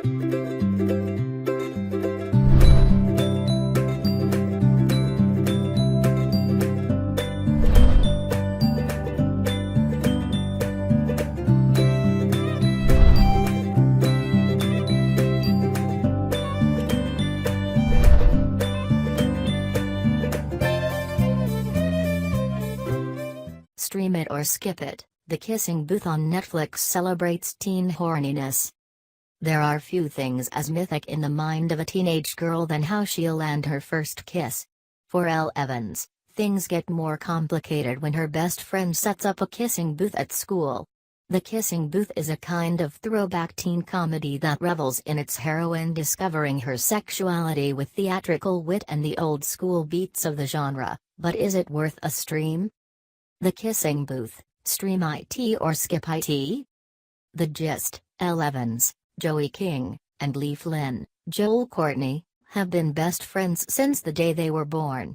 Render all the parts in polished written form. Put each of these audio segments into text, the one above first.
Stream it or skip it, The Kissing Booth on Netflix celebrates teen horniness. There are few things as mythic in the mind of a teenage girl than how she'll land her first kiss. For Elle Evans, things get more complicated when her best friend sets up a kissing booth at school. The Kissing Booth is a kind of throwback teen comedy that revels in its heroine discovering her sexuality with theatrical wit and the old-school beats of the genre, but is it worth a stream? The Kissing Booth, stream it or skip it? The gist: Elle Evans, Joey King, and Lee Flynn, Joel Courtney, have been best friends since the day they were born.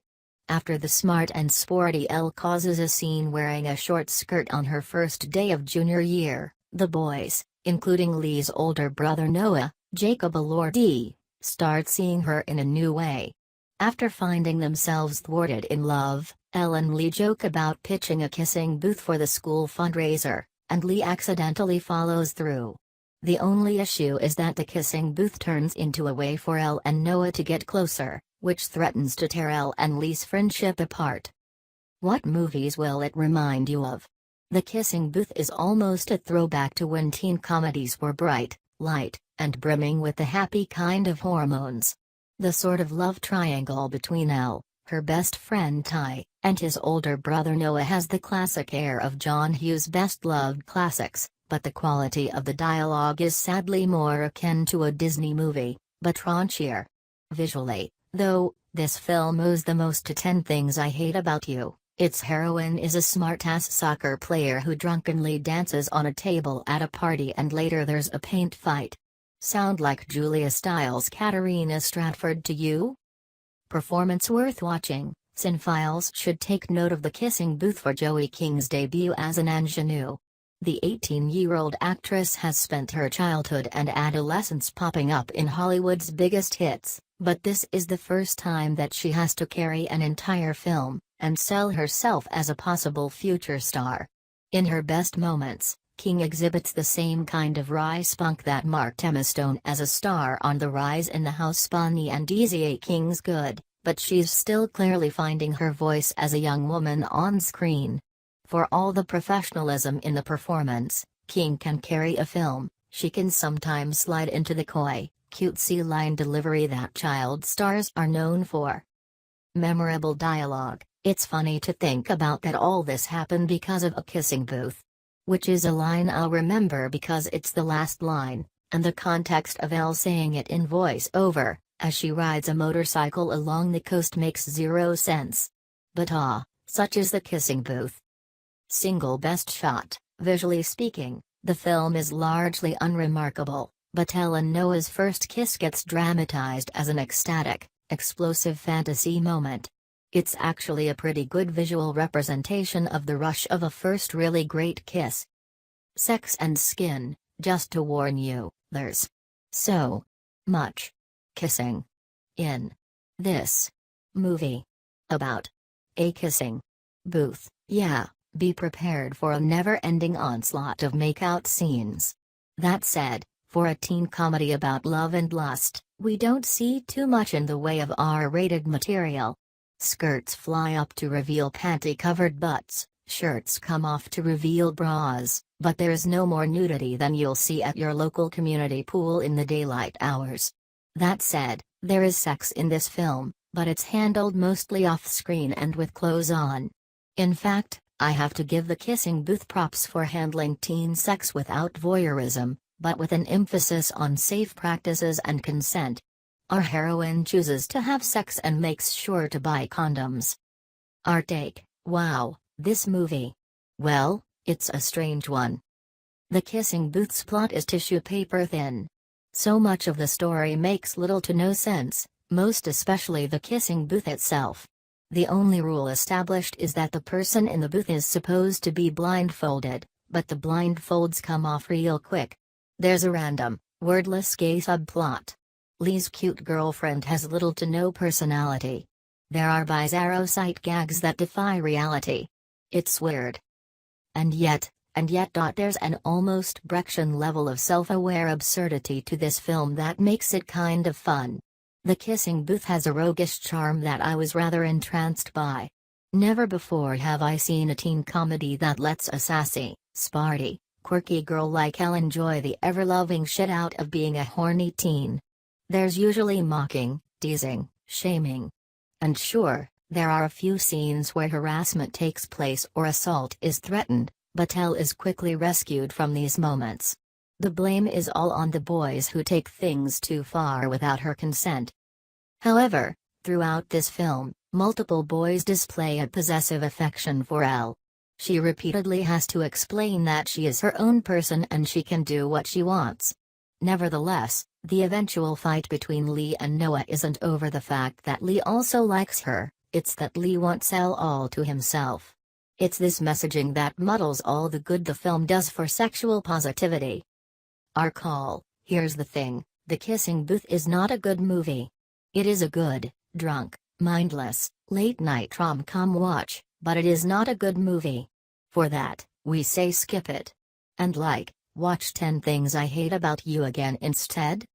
After the smart and sporty Elle causes a scene wearing a short skirt on her first day of junior year, the boys, including Lee's older brother Noah, Jacob Elordi, start seeing her in a new way. After finding themselves thwarted in love, Elle and Lee joke about pitching a kissing booth for the school fundraiser, and Lee accidentally follows through. The only issue is that the kissing booth turns into a way for Elle and Noah to get closer, which threatens to tear Elle and Lee's friendship apart. What movies will it remind you of? The Kissing Booth is almost a throwback to when teen comedies were bright, light, and brimming with the happy kind of hormones. The sort of love triangle between Elle, her best friend Ty, and his older brother Noah has the classic air of John Hughes' best-loved classics, but the quality of the dialogue is sadly more akin to a Disney movie, but raunchier. Visually, though, this film owes the most to 10 Things I Hate About You. Its heroine is a smart-ass soccer player who drunkenly dances on a table at a party and later there's a paint fight. Sound like Julia Stiles' Katarina Stratford to you? Performance worth watching. Cinephiles should take note of the Kissing Booth for Joey King's debut as an ingenue. The 18-year-old actress has spent her childhood and adolescence popping up in Hollywood's biggest hits, but this is the first time that she has to carry an entire film and sell herself as a possible future star. In her best moments, King exhibits the same kind of wry spunk that marked Emma Stone as a star on the rise in the House Bonnie and Easy A. King's Good, but she's still clearly finding her voice as a young woman on screen. For all the professionalism in the performance, King can carry a film. She can sometimes slide into the coy, cutesy line delivery that child stars are known for. Memorable dialogue: it's funny to think about that all this happened because of a kissing booth. Which is a line I'll remember because it's the last line, and the context of Elle saying it in voice-over, as she rides a motorcycle along the coast makes zero sense. But such is the kissing booth. Single best shot: visually speaking, the film is largely unremarkable, but Elle and Noah's first kiss gets dramatized as an ecstatic, explosive fantasy moment. It's actually a pretty good visual representation of the rush of a first really great kiss. Sex and skin: just to warn you, there's so much kissing in this movie. About a kissing booth, yeah, be prepared for a never-ending onslaught of make-out scenes. That said, for a teen comedy about love and lust, we don't see too much in the way of R-rated material. Skirts fly up to reveal panty-covered butts, shirts come off to reveal bras, but there's no more nudity than you'll see at your local community pool in the daylight hours. That said, there is sex in this film, but it's handled mostly off-screen and with clothes on. In fact, I have to give the Kissing Booth props for handling teen sex without voyeurism, but with an emphasis on safe practices and consent. Our heroine chooses to have sex and makes sure to buy condoms. Our take: wow, this movie. Well, it's a strange one. The Kissing Booth's plot is tissue paper thin. So much of the story makes little to no sense, most especially the kissing booth itself. The only rule established is that the person in the booth is supposed to be blindfolded, but the blindfolds come off real quick. There's a random, Wordless gay subplot. Lee's cute girlfriend has little to no personality. There are bizarro sight gags that defy reality. It's weird. And yet, there's an almost Brechian level of self-aware absurdity to this film that makes it kind of fun. The kissing booth has a roguish charm that I was rather entranced by. Never before have I seen a teen comedy that lets a sassy, sparty, quirky girl like Elle enjoy the ever-loving shit out of being a horny teen. There's usually mocking, teasing, shaming. And sure, there are a few scenes where harassment takes place or assault is threatened, but Elle is quickly rescued from these moments. The blame is all on the boys who take things too far without her consent. However, throughout this film, multiple boys display a possessive affection for Elle. She repeatedly has to explain that she is her own person and she can do what she wants. Nevertheless, the eventual fight between Lee and Noah isn't over the fact that Lee also likes her, it's that Lee wants Elle all to himself. It's this messaging that muddles all the good the film does for sexual positivity. Our call: here's the thing, The Kissing Booth is not a good movie. It is a good, drunk, mindless, late-night rom-com watch, but it is not a good movie. For that, we say skip it. And watch 10 Things I Hate About You again instead.